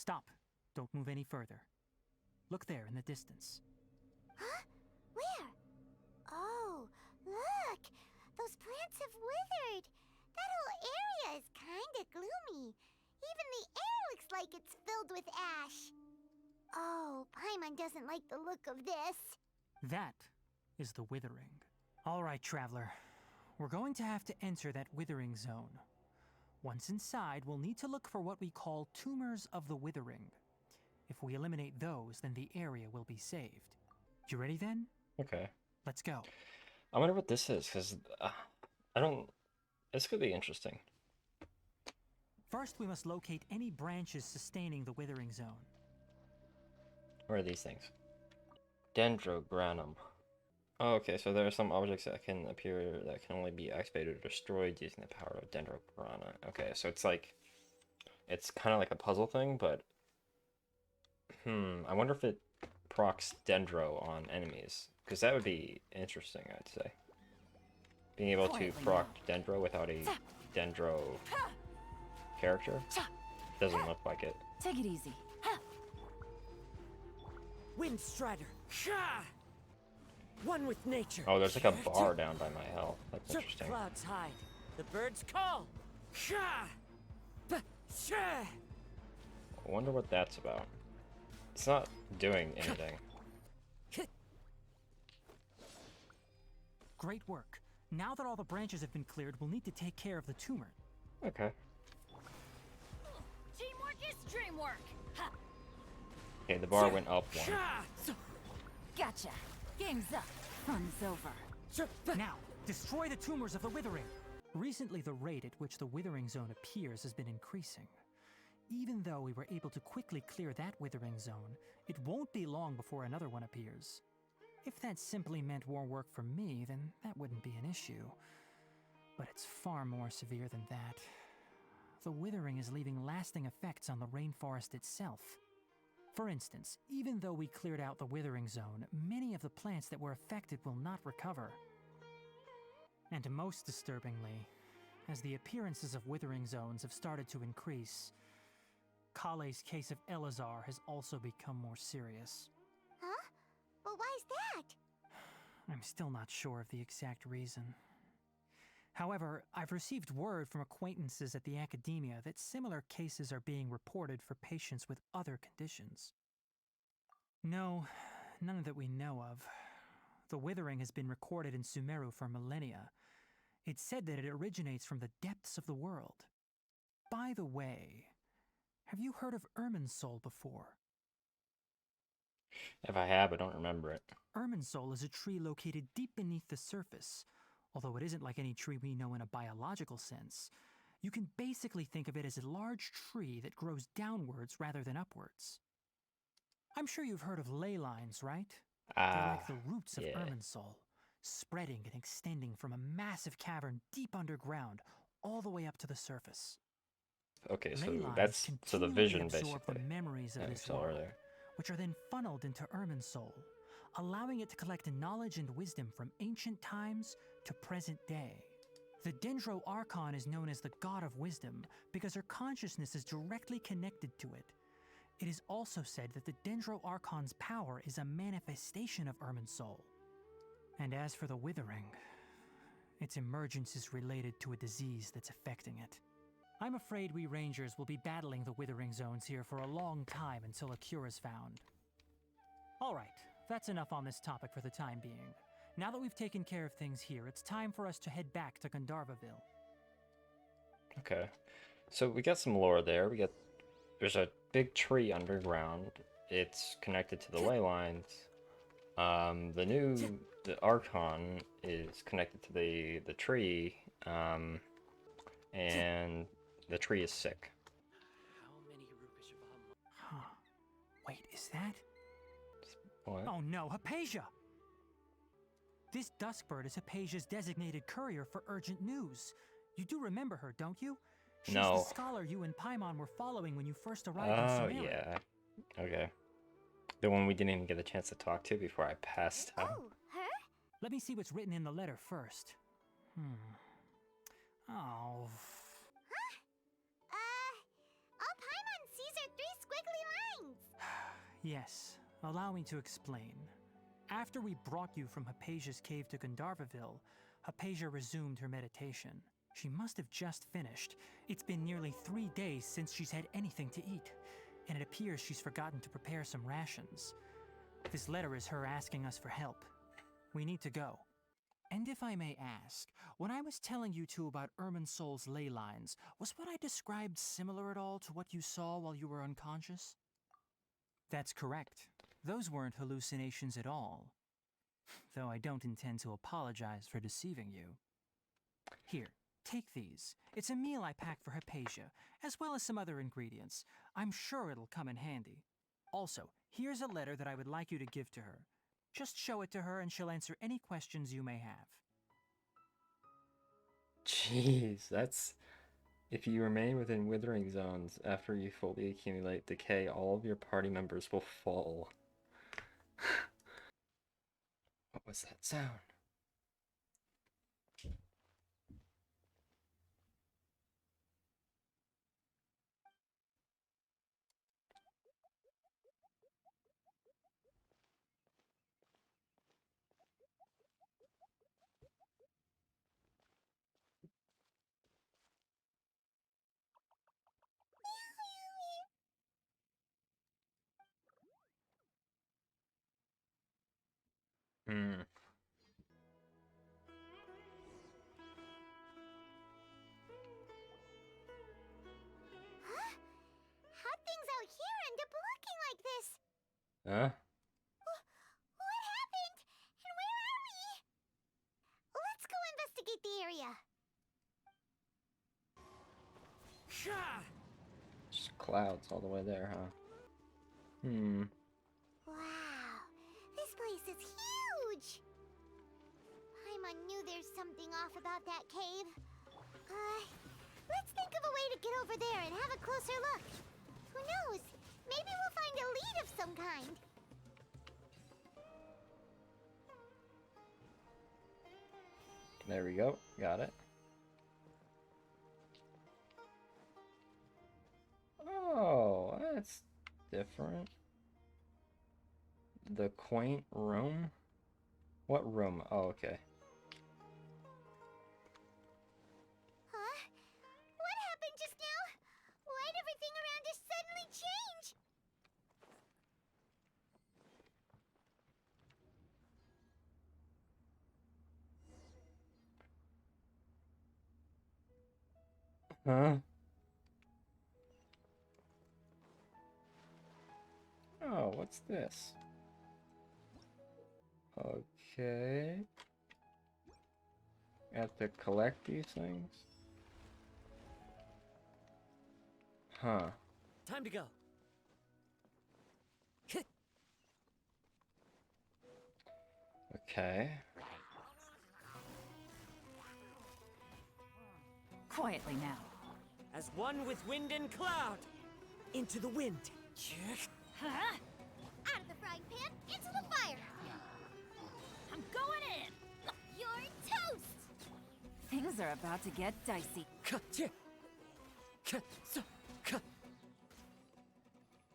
Stop. Don't move any further. Look there in the distance. Huh? Where? Oh, look! Those plants have withered. That whole area is kinda gloomy. Even the air looks like it's filled with ash. Oh, Paimon doesn't like the look of this. That is the withering. All right, traveler. We're going to have to enter that withering zone. Once inside, we'll need to look for what we call tumors of the withering. If we eliminate those, then the area will be saved. You ready then? Okay. Let's go. I wonder what this is, because I don't... This could be interesting. First, we must locate any branches sustaining the withering zone. Where are these things? Dendrogranum. Oh, okay, so there are some objects that can appear that can only be activated or destroyed using the power of Dendrograna. Okay, so it's like... It's kind of like a puzzle thing, but... I wonder if it procs Dendro on enemies. Because that would be interesting, I'd say. Being able to proc Dendro without a Dendro character doesn't look like it. Take it easy. Wind Strider. One with nature. Oh, there's like a bar down by my health. That's interesting. Clouds hide. The birds call. I wonder what that's about. It's not doing anything. Great work. Now that all the branches have been cleared, we'll need to take care of the tumor. Okay. Teamwork is dreamwork. Okay, the bar went up one. Gotcha. Game's up. Fun's over. Now, destroy the tumors of the withering. Recently, the rate at which the withering zone appears has been increasing. Even though we were able to quickly clear that withering zone, it won't be long before another one appears. If that simply meant more work for me, then that wouldn't be an issue. But it's far more severe than that. The withering is leaving lasting effects on the rainforest itself. For instance, even though we cleared out the withering zone, many of the plants that were affected will not recover. And most disturbingly, as the appearances of withering zones have started to increase, Kale's case of Elazar has also become more serious. Huh? But why is that? I'm still not sure of the exact reason. However, I've received word from acquaintances at the academia that similar cases are being reported for patients with other conditions. No, none that we know of. The withering has been recorded in Sumeru for millennia. It's said that it originates from the depths of the world. By the way, have you heard of Irminsul before? If I have, I don't remember it. Irminsul is a tree located deep beneath the surface. Although it isn't like any tree we know in a biological sense, you can basically think of it as a large tree that grows downwards rather than upwards. I'm sure you've heard of ley lines, right? They're like the roots of Irminsul, spreading and extending from a massive cavern deep underground all the way up to the surface. Okay, so Ley lines that's the continually vision absorb basically. the memories of Yeah, this saw world, earlier. which are then funneled into Irminsul, allowing it to collect knowledge and wisdom from ancient times to present day. The Dendro Archon is known as the God of Wisdom because her consciousness is directly connected to it. It is also said that the Dendro Archon's power is a manifestation of Irminsul. And as for the Withering, its emergence is related to a disease that's affecting it. I'm afraid we Rangers will be battling the Withering zones here for a long time until a cure is found. Alright, that's enough on this topic for the time being. Now that we've taken care of things here, it's time for us to head back to Gandharvaville. Okay. So we got some lore there. There's a big tree underground. It's connected to the ley lines. The Archon is connected to the tree. And the tree is sick. Huh. Wait, is that? What? Oh no, Hypatia! This Duskbird is Hypatia's designated courier for urgent news. You do remember her, don't you? She's No. the scholar you and Paimon were following when you first arrived in Oh, Sumeru. yeah. Okay. The one we didn't even get a chance to talk to before I passed out. Oh, her? Let me see what's written in the letter first. Oh. All Paimon sees are three squiggly Yes, allow me to explain. After we brought you from Hypatia's cave to Gandharvaville, Hypatia resumed her meditation. She must have just finished. It's been nearly 3 days since she's had anything to eat, and it appears she's forgotten to prepare some rations. This letter is her asking us for help. We need to go. And if I may ask, when I was telling you two about Irminsul's ley lines, was what I described similar at all to what you saw while you were unconscious? That's correct. Those weren't hallucinations at all. Though I don't intend to apologize for deceiving you. Here, take these. It's a meal I packed for Hypatia, as well as some other ingredients. I'm sure it'll come in handy. Also, here's a letter that I would like you to give to her. Just show it to her and she'll answer any questions you may have. Jeez, that's... If you remain within withering zones after you fully accumulate decay, all of your party members will fall. What was that sound? Hmm. Huh? How'd things out here end up looking like this? Huh? What happened? And where are we? Let's go investigate the area. Just clouds all the way there, huh? Hmm. Wow, this place is huge! Paimon knew there's something off about that cave. Let's think of a way to get over there and have a closer look. Who knows? Maybe we'll find a lead of some kind. There we go. Got it. Oh, that's different. The quaint room? What room? Oh, okay. Huh? What happened just now? Why'd everything around us suddenly change? Huh? Oh, what's this? Okay. I have to collect these things? Huh. Time to go. Okay. Quietly now. As one with wind and cloud. Into the wind. Huh? Out of the frying pan, into the fire! I'm going in! You're toast! Things are about to get dicey.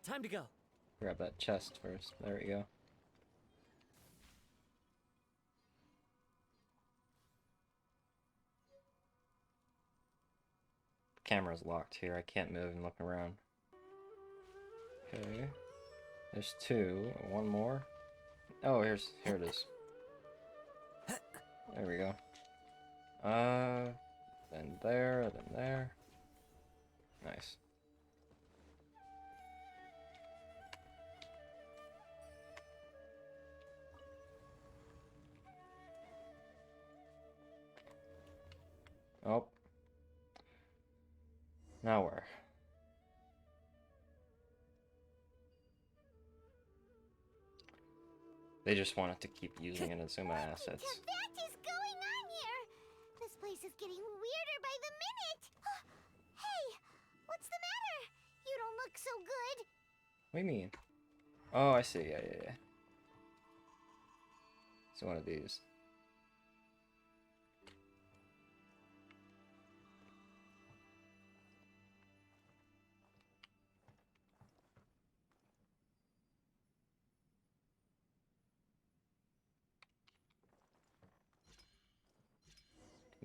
Time to go. Grab that chest first. There we go. Camera's locked here. I can't move and look around. Okay. There's two. One more. Oh, here it is. There we go. Then there, then there. Nice. Oh. Now where? They just wanted to keep using Inazuma assets. What that is going on here? This place is getting weirder by the minute. Hey, what's the matter? You don't look so good. What do you mean? Oh, I see. Yeah. It's one of these.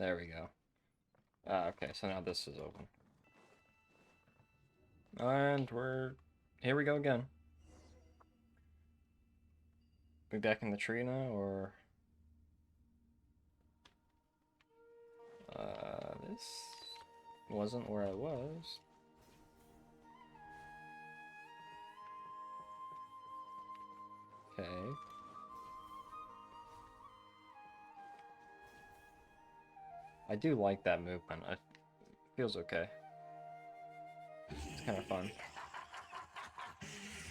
There we go. Ah, okay, so now this is open. And here we go again. We back in the tree now, or... This wasn't where I was. Okay. I do like that movement. It feels okay. It's kind of fun.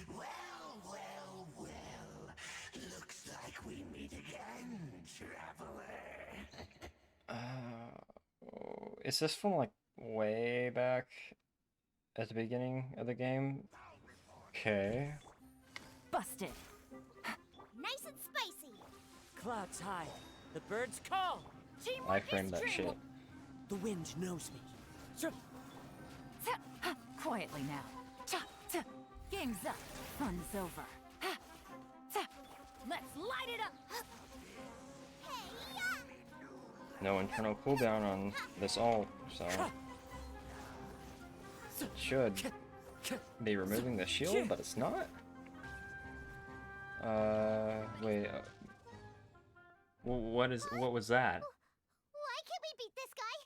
Well. Looks like we meet again, traveler. Is this from like way back at the beginning of the game? Okay. Busted. Nice and spicy. Clouds high. The birds call. I framed that shit. The wind knows me. Quietly now. Game's up. Fun's over. Let's light it up. No internal cooldown on this ult, so it should be removing the shield, but it's not. Wait. What was that? Why can't we beat this guy?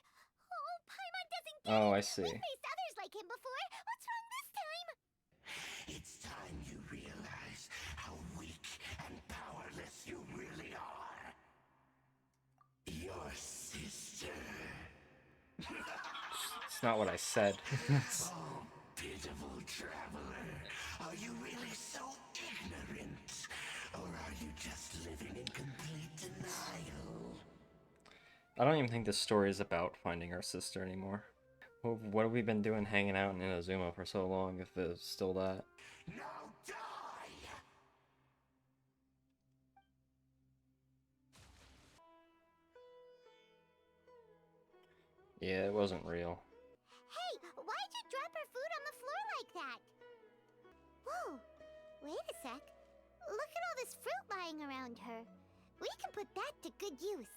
Oh, Paimon doesn't get Oh, it. I see. We faced others like him before. What's wrong this time? It's time you realize how weak and powerless you really are. Your sister. It's not what I said. Oh, pitiful traveler. Are you really so ignorant? Or are you just living in complete denial? I don't even think this story is about finding our sister anymore. What have we been doing hanging out in Inazuma for so long if it's still that? Now die! Yeah, it wasn't real. Hey, why'd you drop her food on the floor like that? Whoa, wait a sec. Look at all this fruit lying around her. We can put that to good use.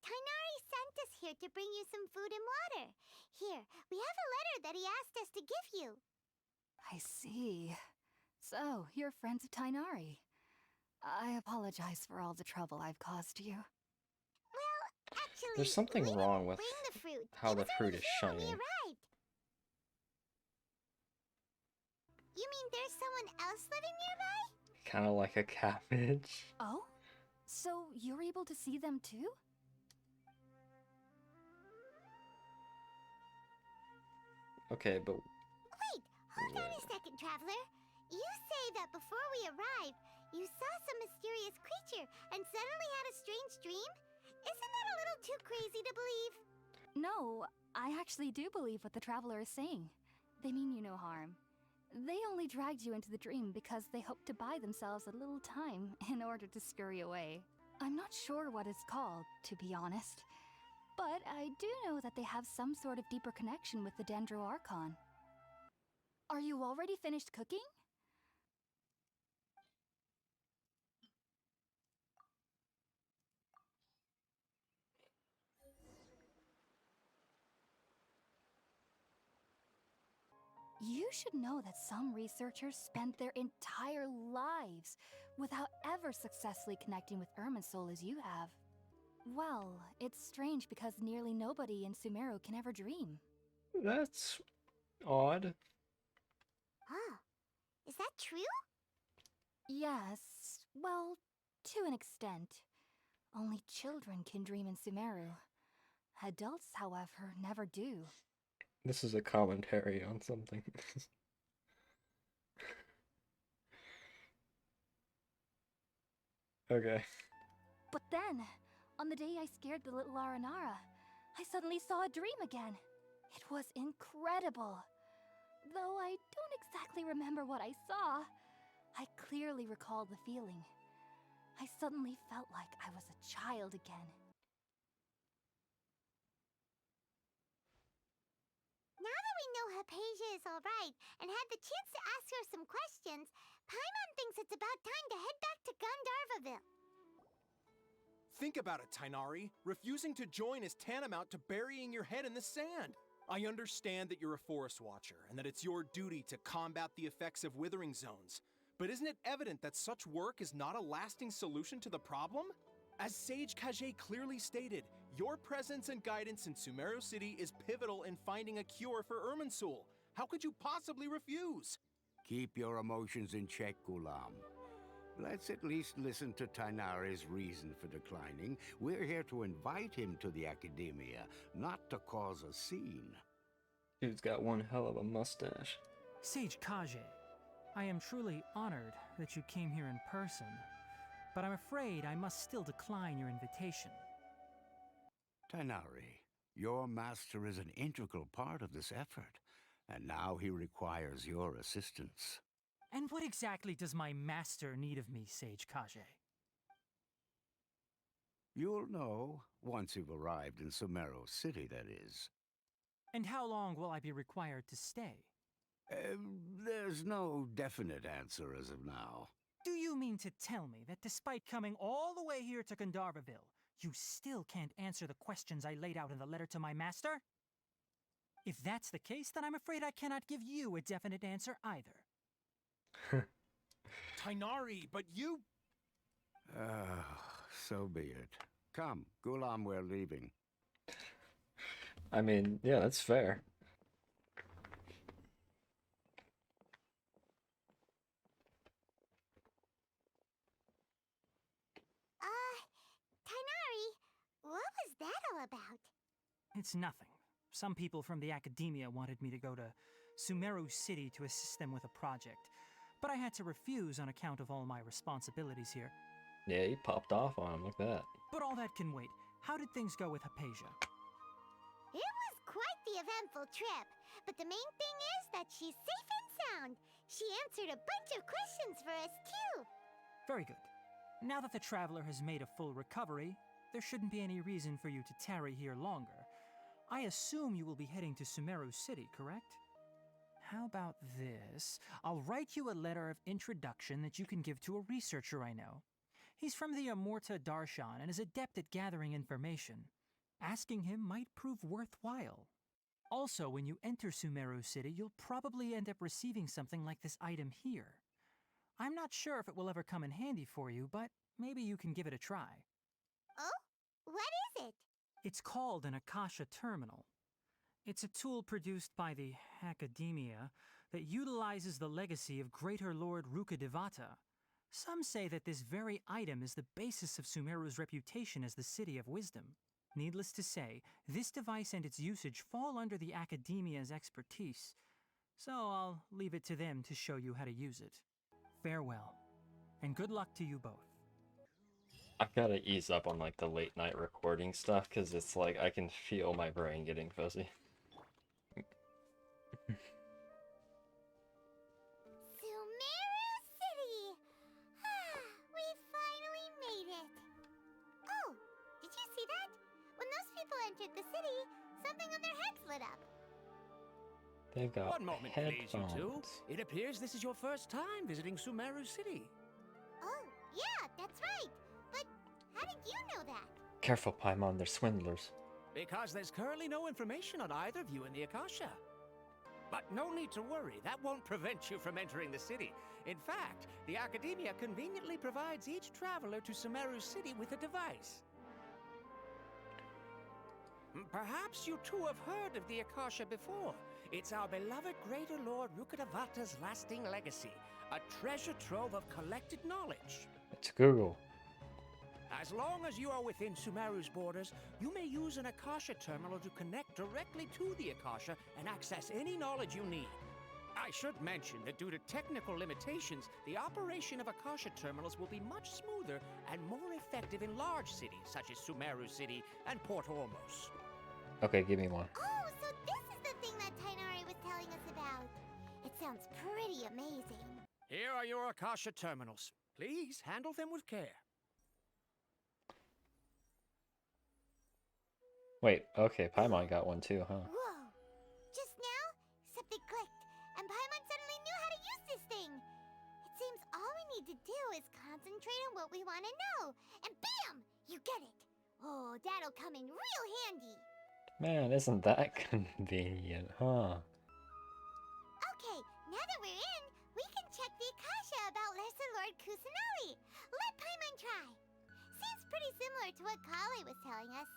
Tainari sent us here to bring you some food and water. Here, we have a letter that he asked us to give you. I see. So, you're friends of Tainari. I apologize for all the trouble I've caused you. Well, actually, There's something we wrong didn't with bring the fruit. how It the was fruit already is here when we shining. arrived. You mean there's someone else living nearby? Kind of like a cabbage. Oh? So, you're able to see them too? Okay, but Wait, hold on a second, traveler. You say that before we arrived, you saw some mysterious creature and suddenly had a strange dream? Isn't that a little too crazy to believe? No, I actually do believe what the traveler is saying. They mean you no harm. They only dragged you into the dream because they hoped to buy themselves a little time in order to scurry away. I'm not sure what it's called, to be honest. But I do know that they have some sort of deeper connection with the Dendro Archon. Are you already finished cooking? You should know that some researchers spend their entire lives without ever successfully connecting with Irminsul as you have. Well, it's strange because nearly nobody in Sumeru can ever dream. that's odd. Huh. Is that true? Yes, well, to an extent. Only children can dream in Sumeru. Adults, however, never do. This is a commentary on something. Okay. But then, on the day I scared the little Aranara, I suddenly saw a dream again. It was incredible. Though I don't exactly remember what I saw, I clearly recall the feeling. I suddenly felt like I was a child again. Now that we know Hypatia is alright and had the chance to ask her some questions, Paimon thinks it's about time to head back to Gandharvaville. Think about it, Tainari. Refusing to join is tantamount to burying your head in the sand. I understand that you're a forest watcher, and that it's your duty to combat the effects of withering zones. But isn't it evident that such work is not a lasting solution to the problem? As Sage Kage clearly stated, your presence and guidance in Sumeru City is pivotal in finding a cure for Irminsul. How could you possibly refuse? Keep your emotions in check, Gulam. Let's at least listen to Tainari's reason for declining. We're here to invite him to the Academia, not to cause a scene. Dude's got one hell of a mustache. Sage Kage, I am truly honored that you came here in person, but I'm afraid I must still decline your invitation. Tainari, your master is an integral part of this effort, and now he requires your assistance. And what exactly does my master need of me, Sage Kage? You'll know once you've arrived in Sumeru City, that is. And how long will I be required to stay? There's no definite answer as of now. Do you mean to tell me that despite coming all the way here to Gandharvaville, you still can't answer the questions I laid out in the letter to my master? If that's the case, then I'm afraid I cannot give you a definite answer either. Tainari, but you... So be it. Come, Gulam, we're leaving. I mean, yeah, that's fair. Tainari, what was that all about? It's nothing. Some people from the Academia wanted me to go to Sumeru City to assist them with a project, but I had to refuse on account of all my responsibilities here. Yeah, he popped off on him, look at that. But all that can wait. How did things go with Hypatia? It was quite the eventful trip, but the main thing is that she's safe and sound. She answered a bunch of questions for us, too. Very good. Now that the traveler has made a full recovery, there shouldn't be any reason for you to tarry here longer. I assume you will be heading to Sumeru City, correct? How about this? I'll write you a letter of introduction that you can give to a researcher I know. He's from the Amurta Darshan and is adept at gathering information. Asking him might prove worthwhile. Also, when you enter Sumeru City, you'll probably end up receiving something like this item here. I'm not sure if it will ever come in handy for you, but maybe you can give it a try. Oh? What is it? It's called an Akasha Terminal. It's a tool produced by the Academia that utilizes the legacy of Greater Lord Rukkhadevata. Some say that this very item is the basis of Sumeru's reputation as the City of Wisdom. Needless to say, this device and its usage fall under the Academia's expertise, so I'll leave it to them to show you how to use it. Farewell, and good luck to you both. I gotta ease up on like the late night recording stuff, because it's like I can feel my brain getting fuzzy. Sumeru City! We finally made it! Oh, did you see that? When those people entered the city, something on their heads lit up. They've got One moment, please, you headphones. two. It appears this is your first time visiting Sumeru City. Oh, yeah, that's right. But how did you know that? Careful, Paimon, they're swindlers. Because there's currently no information on either of you in the Akasha. But no need to worry, that won't prevent you from entering the city. In fact, the Academia conveniently provides each traveler to Sumeru City with a device. Perhaps you two have heard of the Akasha before. It's our beloved Greater Lord Rukkhadevata's lasting legacy, a treasure trove of collected knowledge. It's Google. As long as you are within Sumeru's borders, you may use an Akasha terminal to connect directly to the Akasha and access any knowledge you need. I should mention that due to technical limitations, the operation of Akasha terminals will be much smoother and more effective in large cities such as Sumeru City and Port Ormos. Okay, give me one. Oh, so this is the thing that Tainari was telling us about. It sounds pretty amazing. Here are your Akasha terminals. Please handle them with care. Wait, okay, Paimon got one too, huh? Whoa! Just now, something clicked, and Paimon suddenly knew how to use this thing. It seems all we need to do is concentrate on what we want to know, and bam! You get it. Oh, that'll come in real handy. Man, isn't that convenient, huh? Okay, now that we're in, we can check the Akasha about Lesser Lord Kusanali. Let Paimon try. Seems pretty similar to what Kale was telling us.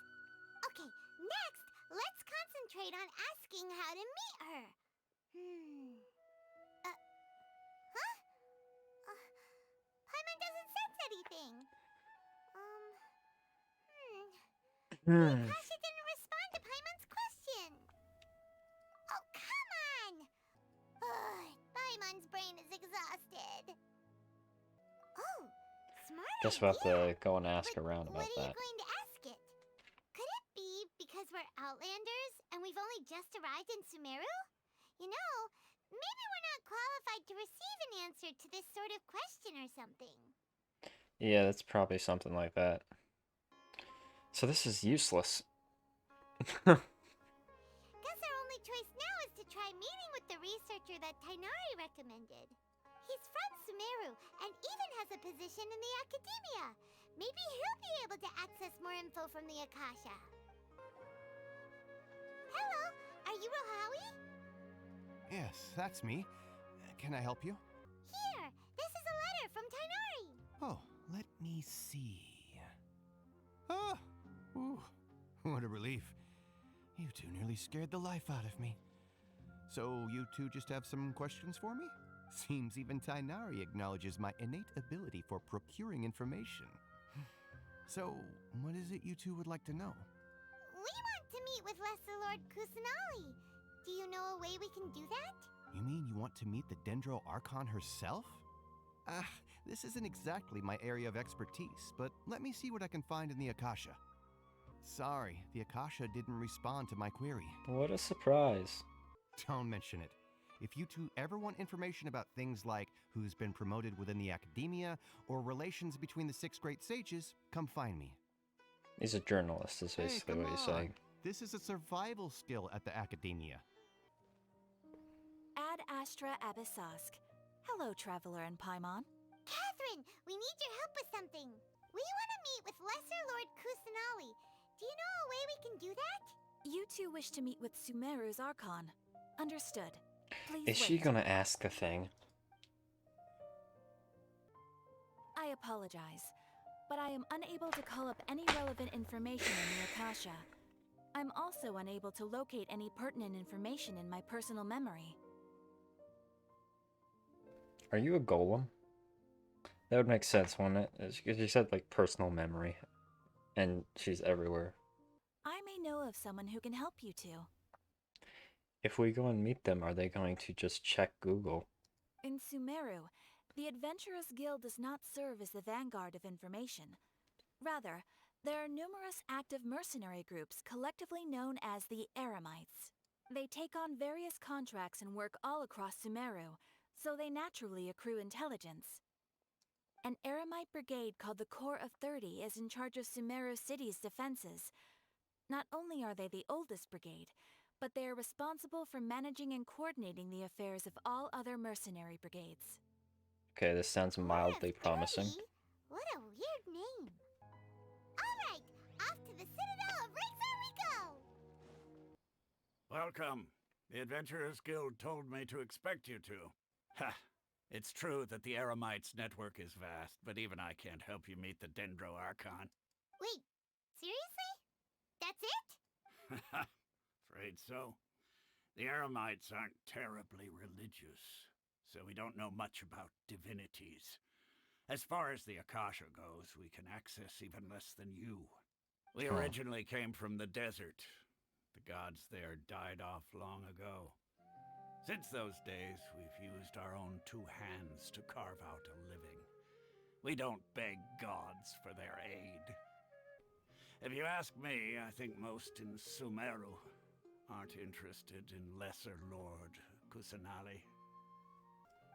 Okay, next, let's concentrate on asking how to meet her. Huh? Paimon doesn't sense anything. The Akasha didn't respond to Paimon's question. Oh, come on! Ugh, Paimon's brain is exhausted. Oh, smart Guess we'll have idea. to go and ask But around what about are you that. going to ask it? Could it be because we're Outlanders and we've only just arrived in Sumeru? You know, maybe we're not qualified to receive an answer to this sort of question or something. Yeah, that's probably something like that. So this is useless. Guess our only choice now is to try meeting with the researcher that Tainari recommended. He's from Sumeru and even has a position in the academia. Maybe he'll be able to access more info from the Akasha. Hello, are you Rohawi? Yes, that's me. Can I help you? Here, this is a letter from Tainari. Oh, let me see. Ah! Ooh, what a relief. You two nearly scared the life out of me. So you two just have some questions for me? Seems even Tainari acknowledges my innate ability for procuring information. So, what is it you two would like to know? We want to meet with Lesser Lord Kusanali. Do you know a way we can do that? You mean you want to meet the Dendro Archon herself? This isn't exactly my area of expertise, but let me see what I can find in the Akasha. Sorry, the Akasha didn't respond to my query. What a surprise. Don't mention it. If you two ever want information about things like who's been promoted within the academia or relations between the 6 great sages, come find me. He's a journalist, is basically Hey, what he's come on. saying. This is a survival skill at the academia. Ad Astra Abyssask. Hello, Traveler and Paimon. Catherine, we need your help with something. We want to meet with Lesser Lord Kusanali. Do you know a way we can do that? You two wish to meet with Sumeru's Archon. Understood. Please Is wait. she gonna ask a thing? I apologize, but I am unable to call up any relevant information in the Akasha. I'm also unable to locate any pertinent information in my personal memory. Are you a golem? That would make sense, wouldn't it? Because you said, like, personal memory. And she's everywhere. I may know of someone who can help you two. If we go and meet them, are they going to just check Google? In Sumeru, the Adventurers Guild does not serve as the vanguard of information. Rather, there are numerous active mercenary groups collectively known as the Eremites. They take on various contracts and work all across Sumeru, so they naturally accrue intelligence. An Eremite brigade called the Corps of 30 is in charge of Sumeru City's defenses. Not only are they the oldest brigade, but they are responsible for managing and coordinating the affairs of all other mercenary brigades. Okay, this sounds mildly promising. What a weird name. All right, off to the Citadel of Razor we go. Welcome. The Adventurers Guild told me to expect you to. Ha! It's true that the Eremites' network is vast, but even I can't help you meet the Dendro Archon. Wait, seriously? That's it? Afraid so. The Eremites aren't terribly religious, so we don't know much about divinities. As far as the Akasha goes, we can access even less than you. We originally came from the desert. The gods there died off long ago. Since those days, we've used our own 2 hands to carve out a living. We don't beg gods for their aid. If you ask me, I think most in Sumeru aren't interested in Lesser Lord Kusanali.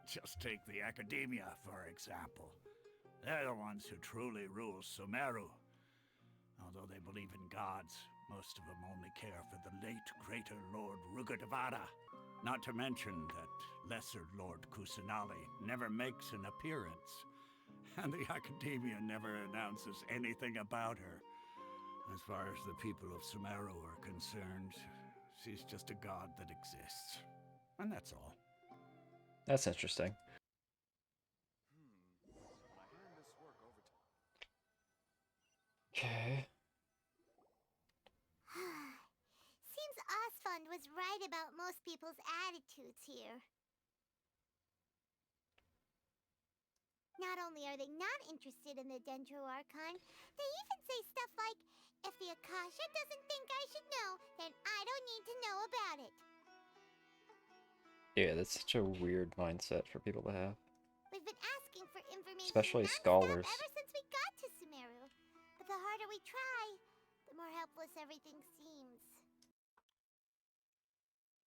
Just take the Academia, for example. They're the ones who truly rule Sumeru. Although they believe in gods, most of them only care for the late Greater Lord Rugadavada. Not to mention that Lesser Lord Kusanali never makes an appearance. And the Academia never announces anything about her. As far as the people of Sumeru are concerned, she's just a god that exists. And that's all. That's interesting. Okay. Seems Osfund was right about most people's attitudes here. Not only are they not interested in the Dendro Archon, they even say stuff like, if the Akasha doesn't think I should know, then I don't need to know about it. Yeah, that's such a weird mindset for people to have. We've been asking for information Especially non-stop scholars. ever since we got to Sumeru. But the harder we try, the more helpless everything seems.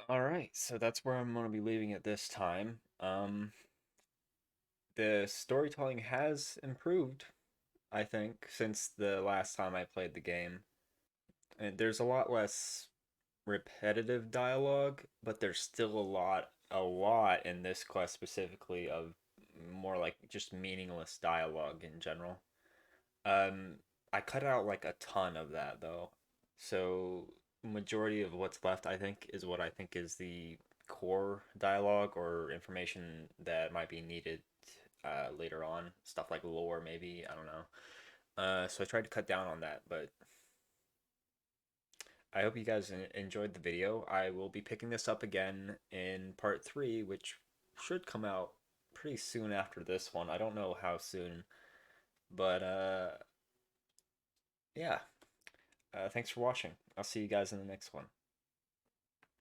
Alright, so that's where I'm going to be leaving it this time. The storytelling has improved, I think, since the last time I played the game. And there's a lot less repetitive dialogue, but there's still a lot in this quest specifically of more like just meaningless dialogue in general. I cut out like a ton of that though. So majority of what's left I think is what I think is the core dialogue or information that might be needed later on. Stuff like lore maybe, I don't know. So I tried to cut down on that, but I hope you guys enjoyed the video. I will be picking this up again in part 3, which should come out pretty soon after this one. I don't know how soon, but yeah. Thanks for watching. I'll see you guys in the next one.